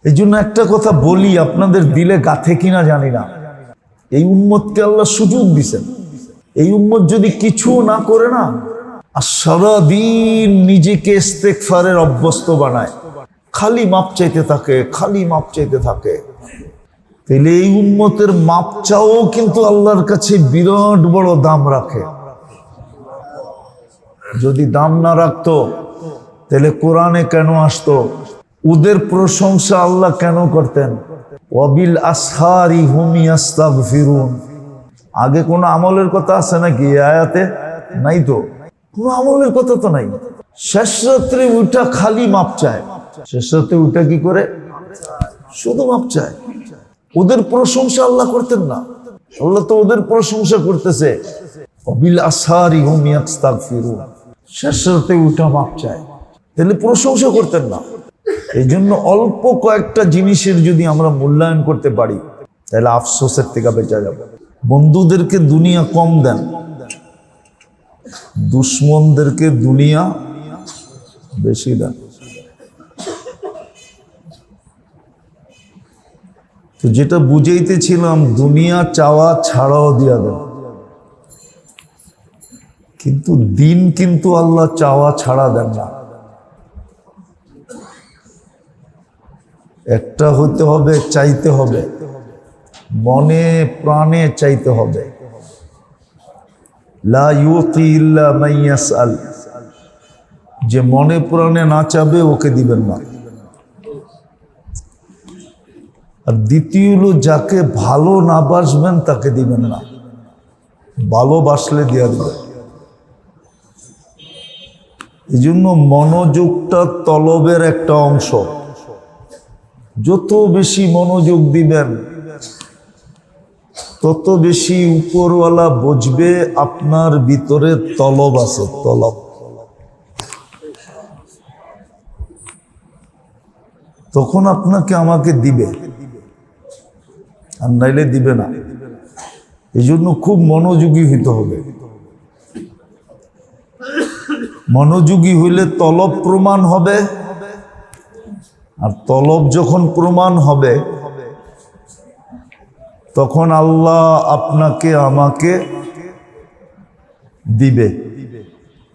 এই জন্য একটা কথা বলি, আপনাদের দিলে গাথে কিনা জানি না, এই উম্মতকে আল্লাহ সুযোগ দিছেন। এই উম্মত যদি কিছু না করে না, আর সারাদিন নিজেকে ইস্তেগফারের অভ্যস্ত বানায়, খালি মাপ চাইতে থাকে, খালি মাপ চাইতে থাকে, তাহলে এই উম্মতের মাপ চাও কিন্তু আল্লাহর কাছে বিরাট বড় দাম রাখে। যদি দাম না রাখতো তাহলে কোরআনে কেন আসতো? ওদের প্রশংসা আল্লাহ কেন করতেন? ওয়াবিল আসহারি হুম ইয়াস্তাগফিরুন। আগে কোনো আমলের কথা আছে নাকি আয়াতে? নাই তো, কোনো আমলের কথা তো নাই। শেষ রাত্রে উঠা খালি মাপ চায়, শেষ রাত্রে উঠা কি করে? শুধু মাপ চায়। ওদের প্রশংসা আল্লাহ করতেন না, আল্লাহ তো ওদের প্রশংসা করতেছে। ওয়াবিল আসহারি হুম ইয়াস্তাগফিরুন, শেষ রাতে উঠা মাপ চায়, তাহলে প্রশংসা করতেন না। এই জন্য অল্প কয়েকটা জিনিসের যদি আমরা মূল্যায়ন করতে পারি তাহলে আফসোসের থেকে বেঁচে যাব। বন্ধুদেরকে দুনিয়া কম দেন, দুশ্মনদেরকে দুনিয়া বেশি দেন। তো যেটা বুঝাইতেছিলাম, দুনিয়া চাওয়া ছাড়াও দিয়া দেন, কিন্তু দিন কিন্তু আল্লাহ চাওয়া ছাড়া দেন না। একটা হতে হবে, চাইতে হবে, মনে প্রাণে চাইতে হবে। লা ইউতি ইল্লা মান ইয়াসআল, যে মনে প্রাণে না চাবে ওকে দিবেন না। আর দ্বিতীয় হলো, যাকে ভালো না বাসবেন তাকে দিবেন না, ভালোবাসলে দিয়া দিবেন। এই জন্য মনোযোগটা তলবের একটা অংশ। যত বেশি মনোযোগ দিবেন তত বেশি উপরওয়ালা বুঝবে আপনার ভিতরে তলব আছে, তলব। তখন আপনাকে আমাকে দিবে, আর নাইলে দিবে না। এই জন্য খুব মনোযোগী হইতে হবে। মনোযোগী হইলে তলব প্রমাণ হবে, আর তলব যখন প্রমাণ হবে তখন আল্লাহ আপনাকে আমাকে দিবে।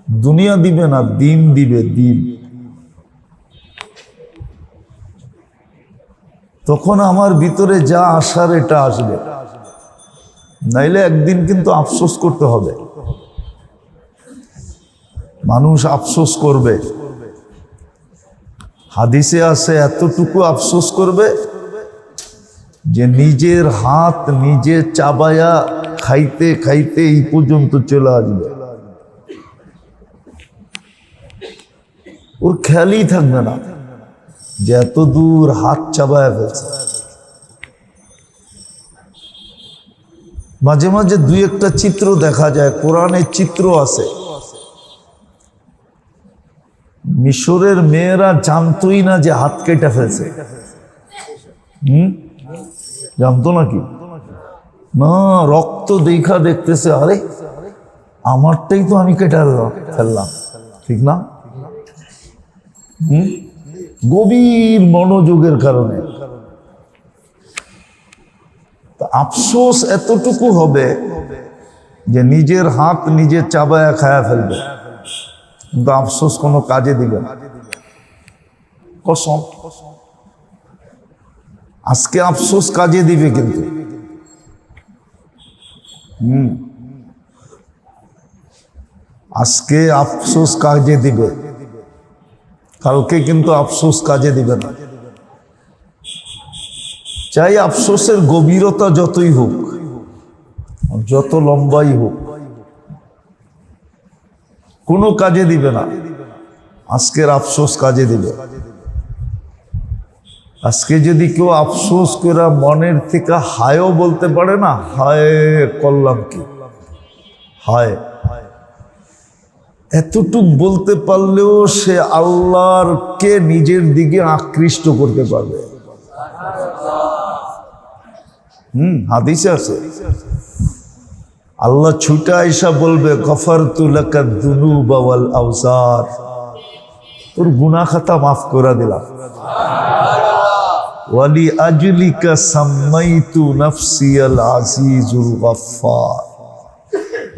দুনিয়া দিবে না, দিন দিবে, দিন। তখন আমার ভিতরে যা আসার এটা আসবে, নাইলে একদিন কিন্তু আফসোস করতে হবে। মানুষ আফসোস করবে, হাদিসে আছে এতটুকু আফসোস করবে যে নিজের হাত নিজে চাবায়া খাইতে খাইতে এই পর্যন্ত চলে আসবে, ওর খেয়ালই থাকবে না যে এত দূর হাত চাবায়া ফেলছে। মাঝে মাঝে দুই একটা চিত্র দেখা যায়, কোরআনের চিত্র আছে। মিশরের মেয়েরা জানতোই না যে হাত কেটে ফেলছে। জানতো নাকি? না, রক্ত দেখা দেখতেছে, আরে আমারটাই তো আমি কেটে ফেললাম, ঠিক না? গভীর মনোযোগের কারণে আফসোস এতটুকু হবে যে নিজের হাত নিজে চাবায়া খায়া ফেলবে, কিন্তু আফসোস কোনো কাজে দিবে না। কসম, আজকে আফসোস কাজে দিবে, কিন্তু আজকে আফসোস কাজে দিবে, কালকে কিন্তু আফসোস কাজে দিবে না। চাই আফসোসের গভীরতা যতই হোক, যত লম্বাই হোক, কোনো কাজে দিবে না। আজকের আফসোস কাজে দিবে। আজকে যদি কেউ আফসোস করে মনের থেকে হায়ও বলতে পারে না, হায় করলাম কি, হায়, এতটুক বলতে পারলেও সে আল্লাহর কে নিজের দিকে আকৃষ্ট করতে পারবে। হাদিসে আছে, আল্লাহ ছুটে আইসা বলবে, গফারতু লাকা যুনুবা ওয়াল আওসার, তোর গুনাহ খাতা মাফ করে দিলাম। ওয়ালি আজলিকা সাম্মাইতু নাফসিয়াল আজিজুল গফফার,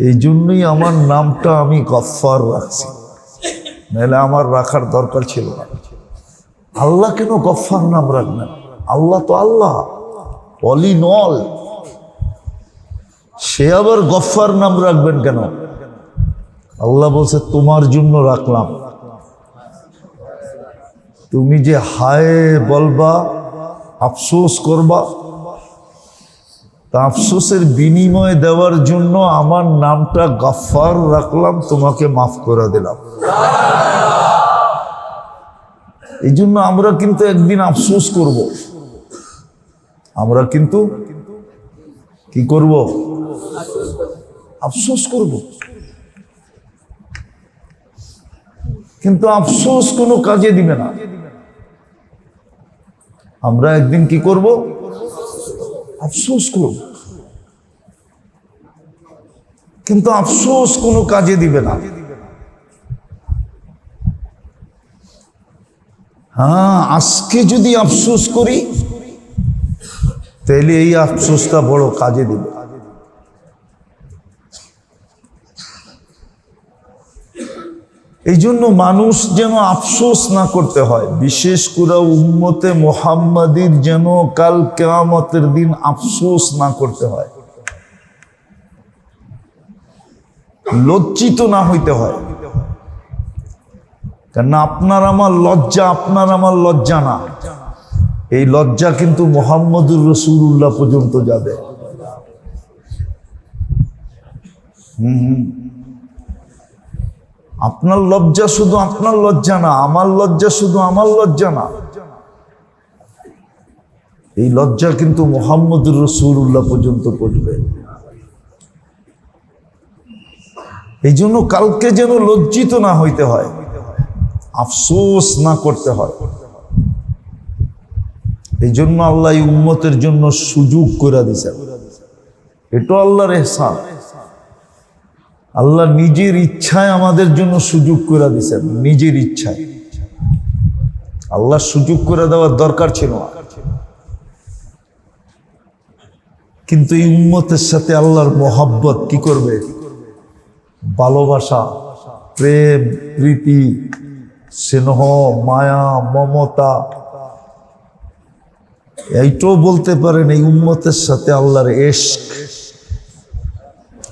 এই জন্যই আমার নামটা আমি গফফার রাখছি, নাহলে আমার রাখার দরকার ছিল না। আল্লাহ কেন গফফার নাম রাখবেন? আল্লাহ তো আল্লাহ, অল ইন অল, সে আবার গফফার নাম রাখবেন কেন? আল্লাহ বলছে তোমার জন্য রাখলাম। তুমি যে হায় বলবা, আফসোস করবা, তা আফসোসের বিনিময় দেওয়ার জন্য আমার নামটা গফফার রাখলাম, তোমাকে মাফ করে দিলাম। এই জন্য আমরা কিন্তু একদিন আফসোস করব, আমরা কিন্তু কি করব? আফসোস করব। কিন্তু আফসোস কোনো কাজে দিবে না। আমরা একদিন কি করব? আফসোস করব, কিন্তু আফসোস কোনো কাজে দিবে না। হ্যাঁ, আজকে যদি আফসোস করি তাহলে এই আফসোসটা বড় কাজে দিবে। এই জন্য মানুষ যেন আফসোস না করতে হয়, বিশেষ করে উম্মতে মুহাম্মাদির যেন কাল কিয়ামতের দিন আফসোস না করতে হয়, লজ্জিত না হইতে হয়। কেন আপনার আমার লজ্জা, আপনার আমার লজ্জা না, এই লজ্জা কিন্তু মুহাম্মদুর রাসূলুল্লাহ পর্যন্ত যাবে। আপনার লজ্জা শুধু আপনার লজ্জা না, আমার লজ্জা শুধু আমার লজ্জা না, এই লজ্জা কিন্তু মুহাম্মদুর রাসূলুল্লাহ পর্যন্ত পৌঁছবে। এই জন্য কালকে যেন লজ্জিত না হইতে হয়, আফসোস না করতে হয়। এই জন্য আল্লাহ এই উম্মতের জন্য সুযোগ করে দিয়েছেন, এটা আল্লাহর ইহসান। আল্লাহ নিজের ইচ্ছায় আমাদের জন্য সুযোগ করে দিয়েছেন, নিজের ইচ্ছায়। আল্লাহ সুযোগ করে দেওয়ার দরকার ছিল না, কিন্তু এই উম্মতের সাথে আল্লাহর মহব্বত কি করবে? ভালোবাসা, প্রেম, প্রীতি, স্নেহ, মায়া, মমতা, এইটাও বলতে পারেন এই উম্মতের সাথে আল্লাহর ইশক।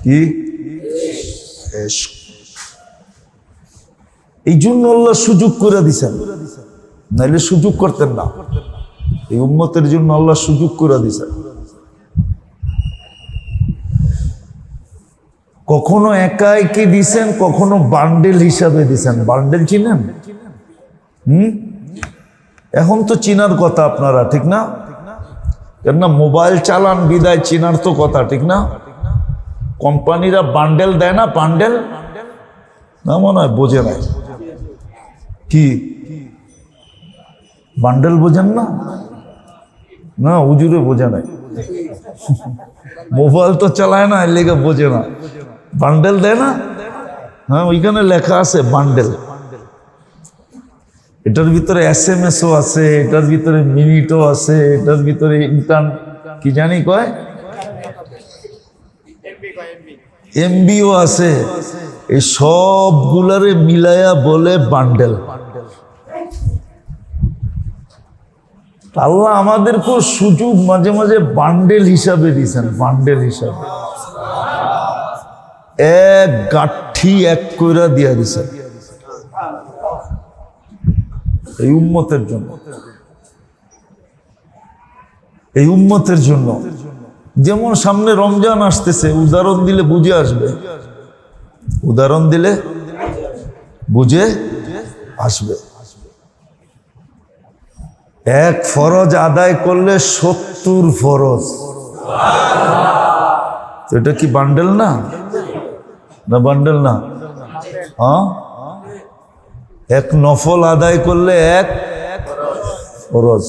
কি ইশক? এই জন্য আল্লাহ সুযোগ করে দিছেন, নাইলে সুযোগ করতেন না। এই উম্মতের জন্য আল্লাহ সুযোগ করে দিছেন। কখনো একা একি দিছেন, কখনো বান্ডেল হিসাবে দিছেন। বান্ডেল চিনেন? এখন তো চিনার কথা আপনারা, ঠিক না? কেননা মোবাইল চালান বিদায় চিনার তো কথা, ঠিক না? কোম্পানিরা বান্ডেল দেয় না, বান্ডেল না, মনে হয় বোঝে নাই। কি বান্ডেল বোঝেন না? না, হুজুরে বোঝে নাই, মোবাইল তো চালায় না, এর লেগে বোঝে না। বান্ডেল দেয় না? হ্যাঁ, ওইখানে লেখা আছে বান্ডেল। এটার ভিতরে SMS-ও আছে, এটার ভিতরে মিনিটও আছে, এটার ভিতরে কি জানি কয় MB-ও আছে। এই সবগুলারে মিলাইয়া বলে বান্ডেল। আল্লাহ আমাদেরকে সুযোগ মাঝে মাঝে বান্ডেল হিসাবে দিয়েছেন, বান্ডেল হিসাবে এক গাঠি এক কইরা দিয়া দিছেন এই উম্মতের জন্য, এই উম্মতের জন্য। যেমন সামনে রমজান আসতেছে, উদাহরণ দিলে বুঝে আসবে, উদাহরণ দিলে বুঝে আসবে। এক ফরজ আদায় করলে 70 ফরজ, তো এটা কি বান্ডেল না? না বান্ডেল না? হ্যাঁ, এক নফল আদায় করলে এক ফরজ।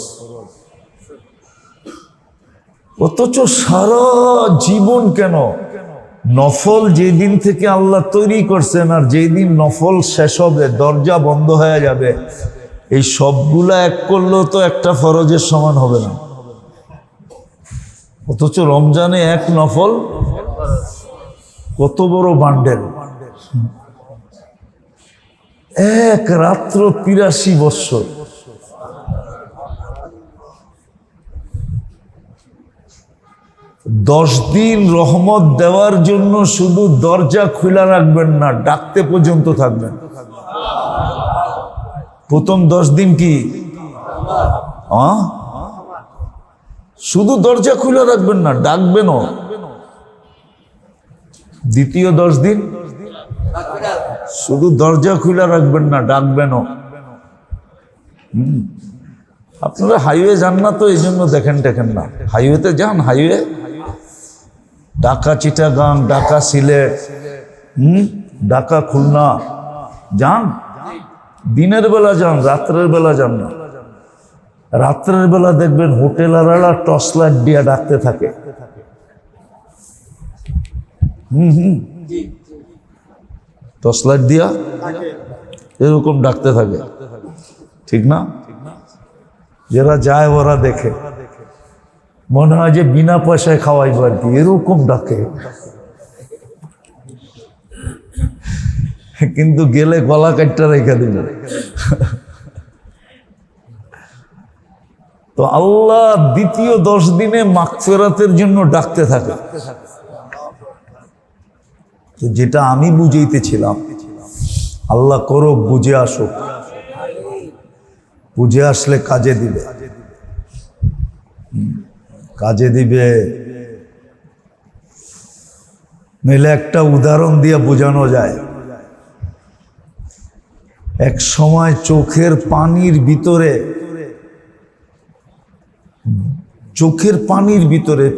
অথচ সারা জীবন কেন নফল যেদিন থেকে আল্লাহ তৈরি করছেন আর যেদিন নফল শেষ হবে, দরজা বন্ধ হয়ে যাবে, এই সবগুলা এক করলেও তো একটা ফরজের সমান হবে না, অথচ রমজানে এক নফল কত বড় বান্ডেল। এক রাত্র ৮৩ বৎসর। দশ দিন রহমত দেওয়ার জন্য শুধু দরজা খোলা রাখবেন না, ডাকতে পর্যন্ত থাকবেন। প্রথম 10 দিন কি শুধু দরজা খোলা রাখবেন না, ডাকবেনও। দ্বিতীয় 10 দিন শুধু দরজা খোলা রাখবেন না, ডাকবেনও। আপনারা হাইওয়ে যান না তো এই জন্য দেখেন না, হাইওয়েতে যান, হাইওয়ে ঢাকা চিটাগাং, ঢাকা সিলেট, ঢাকা খুলনা যান, দিনের বেলা যান, রাত্রের বেলা যান না। রাত্রের বেলা দেখবেন হোটেলাররা টর্চ লাইট দিয়ে ডাকতে থাকে। টর্চ লাইট দিয়া এরকম ডাকতে থাকে, ঠিক না? যারা যায় ওরা দেখে, মনে হয় যে বিনা পয়সায় খাওয়াইব আর কি, এরকম ডাকে। কিন্তু গেলে গলা কাটটা রেখে দিল। তো আল্লাহ দ্বিতীয় 10 দিনে মাগফিরাতের জন্য ডাকতে থাকে। তো যেটা আমি বুঝাইতেছিলাম, আল্লাহ করো বুঝে আসুক, বুঝে আসলে কাজে দিবে, কাজে দিবে। নইলে একটা উদাহরণ দিয়ে বোঝানো যায়। এক সময় চোখের পানির ভিতরে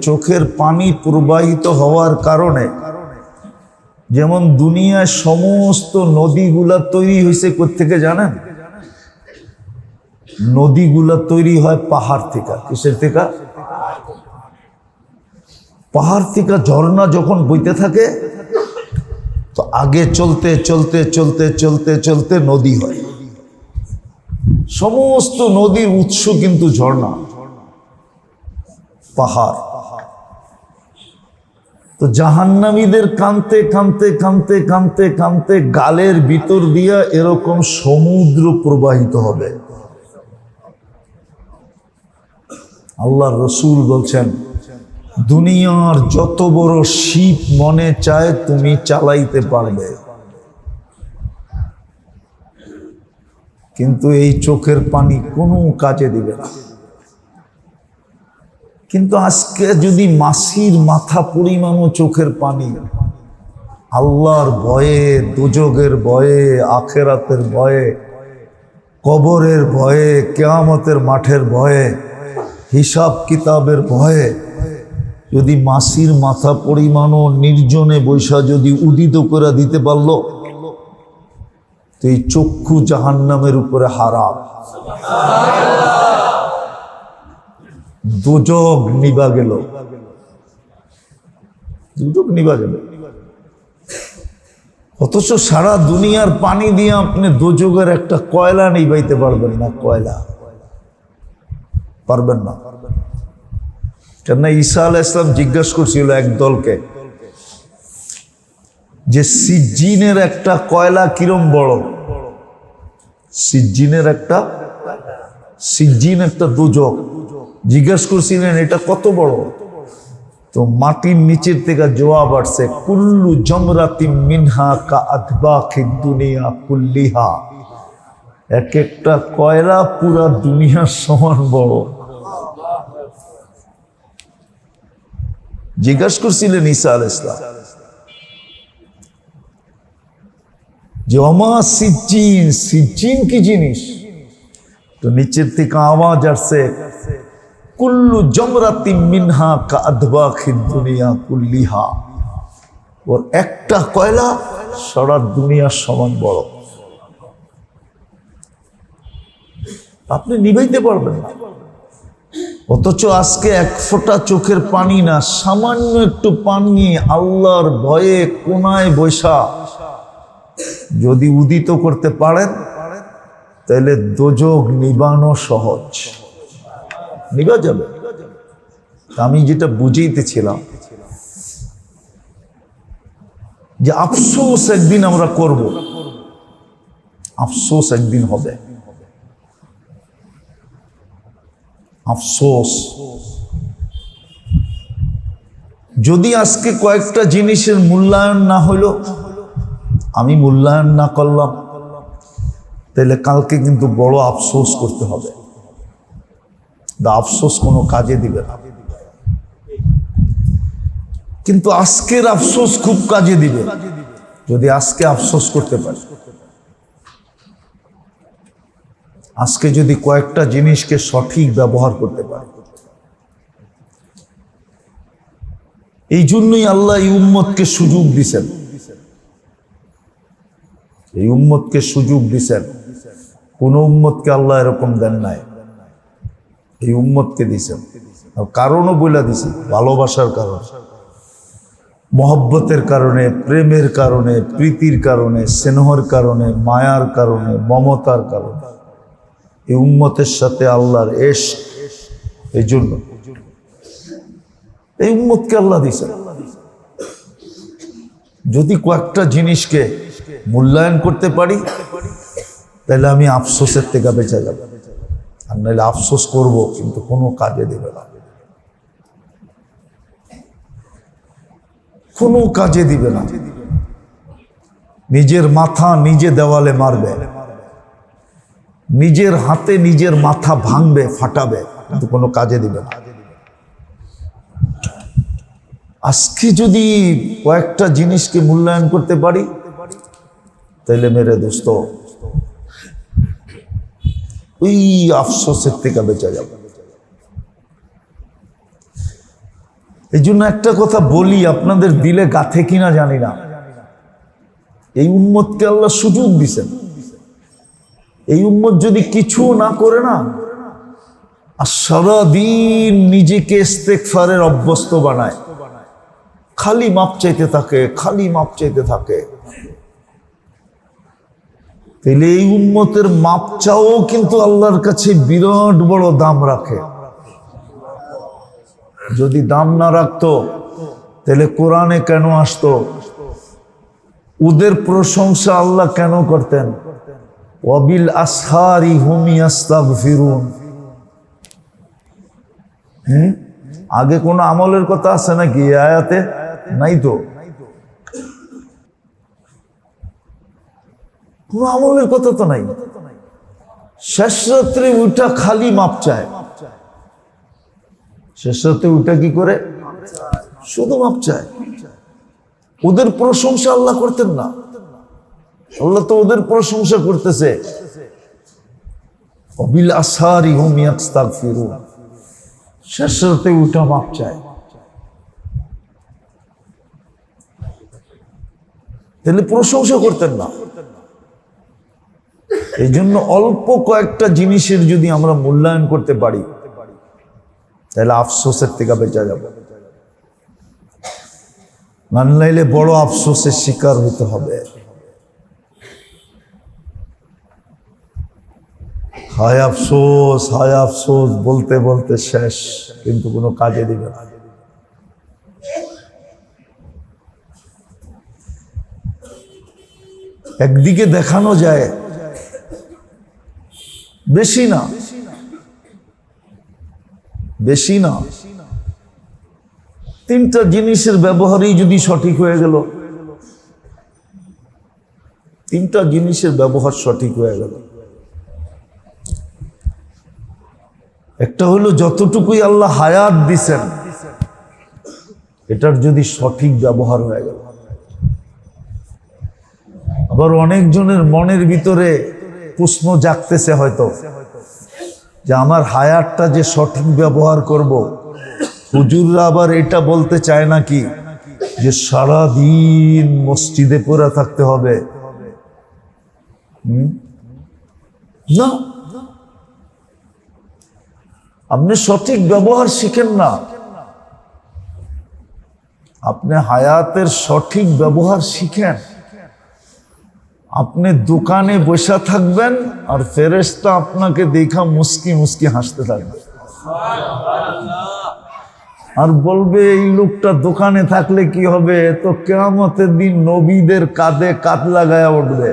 চোখের পানি প্রবাহিত হওয়ার কারণে, যেমন দুনিয়ায় সমস্ত নদীগুলা তৈরি হয়েছে কোত্থেকে জানেন? নদীগুলা তৈরি হয় পাহাড় থেকে। কিসের থেকে? পাহাড় থেকে ঝর্ণা যখন বইতে থাকে তো আগে চলতে চলতে চলতে চলতে চলতে নদী হয়। সমস্ত নদীর উৎস কিন্তু ঝর্ণা, পাহাড়। তো জাহান্নামীদের কানতে কানতে কানতে কানতে কানতে গালের ভিতর দিয়া এরকম সমুদ্র প্রবাহিত হবে। আল্লাহর রসুল বলছেন, দুনিয়ার যত বড় শিপ মনে চায় তুমি চালাইতে পারবে, কিন্তু এই চোখের পানি কোনো কাজে দিবে না। কিন্তু আজকে যদি মাসির মাথা পরিমাণও চোখের পানি, আল্লাহর ভয়ে, দুজগের ভয়ে, আখেরাতের ভয়ে, কবরের ভয়ে, কিয়ামতের মাঠের ভয়ে, হিসাব কিতাবের ভয়ে, যদি মাসির মাথা পরিমাণও নির্জনে বৈশা যদি উদিত করে দিতে পারল, তো এই চক্ষু জাহান্নামের উপরে হারাম। দুজক নিবা গেল, দুজক নিবা গেল। অথচ সারা দুনিয়ার পানি দিয়ে আপনি দুজকের একটা কয়লা নিবাইতে পারবেন না, কয়লা পারবেন না। কেননা ঈসা আলাইহিস সালাম জিজ্ঞাসা করছিল এক দলকে যে সিজ্জিনের একটা কয়লা কিরম বড়, সিজ্জিন একটা দুজক জিজ্ঞাসা করছিলেন এটা কত বড়? তো মাটির নিচের থেকে জবাব আসছে, কুল্লু জমরাতিম মিনহা কা আতবাখিদ দুনিয়া কুল্লিহা। এক একটা কয়লা পুরা দুনিয়ার সমান বড়। জিজ্ঞাসা করছিলেন ঈসা আলাইহিস সালাম যে অমা সিজ্জিন, সিজ্জিন কি জিনিস? তো নিচের থেকে আওয়াজ আসছে, কুল্লু জমরাতিম মিনহা কা আতবাখিদ দুনিয়া কুল্লিহা। ওর একটা কয়লা সারা দুনিয়ার সমান বড়, আপনি নিভাইতে পারবেন না। অথচ আজকে এক ফোঁটা চোখের পানি না, সামান্য একটু পানি আল্লাহর ভয়ে কোনায় বৈশা যদি উদিত করতে পারেন, তাহলে দোজখ নিবানো সহজ, নিবা যাবে। আমি যেটা বুঝাইতেছিলাম যে আফসোস একদিন আমরা করব, আফসোস একদিন হবে, আফসোস। যদি আজকে কয়েকটা জিনিসের মূল্যায়ন না হইল, আমি মূল্যায়ন না করলাম, তাহলে কালকে কিন্তু বড় আফসোস করতে হবে। আফসোস কোনো কাজে দিবে না, কিন্তু আজকের আফসোস খুব কাজে দিবে যদি আজকে আফসোস করতে পারি। আজকে যদি কয়েকটা জিনিসকে সঠিক ব্যবহার করতে পারি। এই জন্যই আল্লাহ এই উম্মতকে সুযোগ দিছেন, এই উম্মতকে সুযোগ দিছেন। কোন উম্মতকে আল্লাহ এরকম দেন নাই, এই উম্মতকে দিছেন। কারণও বলে দিছি, ভালোবাসার কারণ, মহব্বতের কারণে, প্রেমের কারণে, প্রীতির কারণে, স্নেহর কারণে, মায়ার কারণে, মমতার কারণে এই উম্মতের সাথে আল্লাহর ইশক। এই জন্য এই উম্মতকে আল্লাহ দিছেন। যদি কয়েকটা জিনিসকে মূল্যায়ন করতে পারি, তাহলে আমি আফসোসের থেকে বেঁচে যাব। আর নাহলে আফসোস করব, কিন্তু কোনো কাজে দেবে না, কোনো কাজে দিবে না। নিজের মাথা নিজে দেওয়ালে মারবে, নিজের হাতে নিজের মাথা ভাঙবে, ফাটাবে, কিন্তু কোনো কাজে দিবে না। আজকে যদি কয়েকটা জিনিসকে মূল্যায়ন করতে পারি, তাহলে মেরে দোস্ত ওই আফসোসের থেকে বেঁচে যাব। এই জন্য একটা কথা বলি, আপনাদের দিলে গাথে কিনা জানি না, এই উম্মতকে আল্লাহ সুযোগ দিছেন। এই উম্মত যদি কিছু না করে না, আর সারাদিন নিজেকে ইস্তেগফারের অভ্যস্ত বানায়, খালি মাপ চাইতে থাকে, খালি মাপ চাইতে থাকে, তাহলে এই উম্মতের মাপ চাও কিন্তু আল্লাহর কাছে বিরাট বড় দাম রাখে। যদি দাম না রাখতো, তাহলে কোরআনে কেন আসতো? ওদের প্রশংসা আল্লাহ কেন করতেন? ওয়াবিল আসহারি হুম ইয়াস্তাগফিরুন। আগে কোন আমলের কথা আছে নাকি এই আয়াতে? নাই তো, কোন আমলের কথা তো নাই। শেষ রাত্রে উঠা খালি মাপ চায়, শেষ রাত্রে উঠা কি করে? শুধু মাপ চায়। ওদের প্রশংসা আল্লাহ করতেন না, আল্লাহ তো ওদের প্রশংসা করতেছে। ওয়াবিল আসহারি হুম ইয়াস্তাগফিরুন, শেষ রাতে উঠা মাপ চায়। তাহলে প্রশংসা করতেন না। এই জন্য অল্প কয়েকটা জিনিসের যদি আমরা মূল্যায়ন করতে পারি, তাহলে আফসোসের থেকে বেঁচে যাব। নাইলে বড় আফসোসের শিকার হতে হবে। হায় আফসোস, হায় আফসোস বলতে বলতে শেষ, কিন্তু কোনো কাজে দিবে না। একদিকে দেখানো যায়, বেশি না, বেশি না, তিনটা জিনিসের ব্যবহারই যদি সঠিক হয়ে গেল, তিনটা জিনিসের ব্যবহার সঠিক হয়ে গেল। একটা হলো যতটুকুই আল্লাহ হায়াত দিছেন, এটার যদি সঠিক ব্যবহার হয়ে গেল। আবার অনেকজনের মনের ভিতরে প্রশ্ন জাগতেছে হয়তো, যে আমার হায়াতটা যে সঠিক ব্যবহার করব, হুজুররা আবার এটা বলতে চায় নাকি যে সারাদিন মসজিদে পড়ে থাকতে হবে? না, আপনি সঠিক ব্যবহার শিখেন না, আপনি হায়াতের সঠিক ব্যবহার শিখেন। আপনি দোকানে বসে থাকবেন আর ফেরেশতা আপনাকে দেখা মুস্কি মুস্কি হাসতে থাকবে আর বলবে এই লোকটা দোকানে থাকলে কি হবে, তো কিয়ামতের দিন নবীদের কাঁধে কাঁধ লাগায়া উঠবে।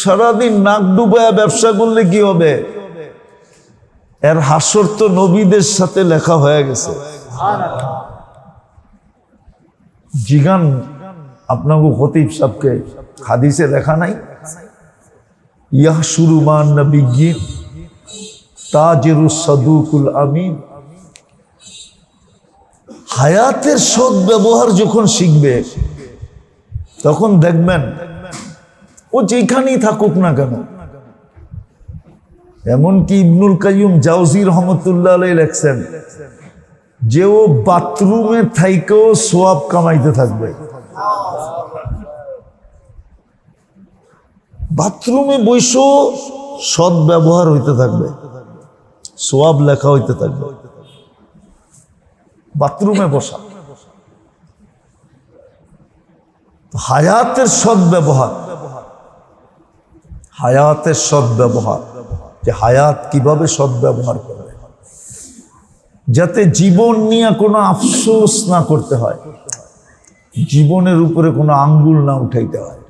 সারাদিন নাক ডুবায়া ব্যবসা করলে কি হবে, এর হাসর তো নবীদের সাথে লেখা হয়ে গেছে। জিগান আপনাকে খতিব সাহেবকে, হাদিসে লেখা নাই ইয়াহশুরু মান নবিয়্যিন তাজিরুস সাদুকুল আমিন। হায়াতের সৎ ব্যবহার যখন শিখবে তখন দেখবেন ও যেখানেই থাকুক না কেন, এমনকি ইবনুল কাইয়ুম জাওজি রহমতুল্লাহ আলাইহি লেখছেন যে ও বাথরুমে থাইকেও সওয়াব কামাইতে থাকবে। বাথরুমে বসেও সৎ ব্যবহার হইতে থাকবে, সওয়াব লেখা হইতে থাকবে। বাথরুমে বসা, হায়াতের সৎ ব্যবহার, হায়াতের সৎ ব্যবহার, যে হায়াত কিভাবে সৎ ব্যবহার করবে যাতে জীবন নিয়ে কোনো আফসোস না করতে হয়, জীবনের উপরে কোনো আঙ্গুল না উঠাইতে হয়।